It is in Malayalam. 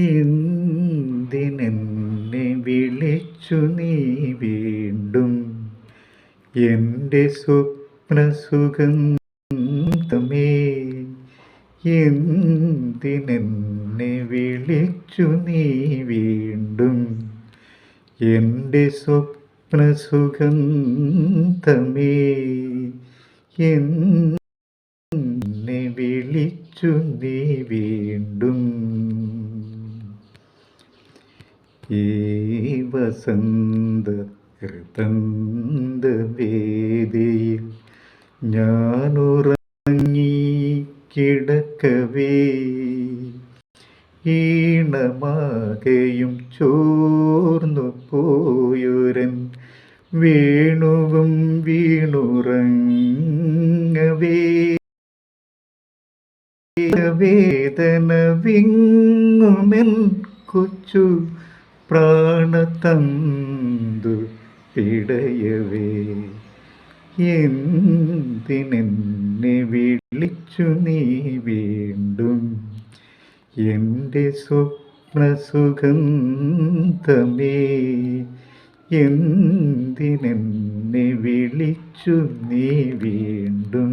എന്തിനെന്നെ വിളിച്ചു നീ വീണ്ടും എൻ്റെ സ്വപ്നസുഗന്ധമേ? എന്തിനെന്നെ വിളിച്ചു നീ വീണ്ടും എൻ്റെ സ്വപ്നസുഗന്ധമേ? എന്നെ വിളിച്ചു നീ വീണ്ടും. ഈ വസന്ത ഹൃദന്തവേദിയിൽ ഞാനുറങ്ങി കിടക്കവേ, ഈണമാകെയും ചോർന്നു പോയൊരൻ വേണുവും വീണുറങ്ങവേ, വേദന വിങ്ങുമെൻ കൊച്ചു പ്രാണതന്തു പിടയവേ. എന്തിനെന്നെ വിളിച്ചു നീ വീണ്ടും എൻ്റെ സ്വപ്നസുഗന്ധമേ? എന്തിനെന്നെ വിളിച്ചു നീ വീണ്ടും?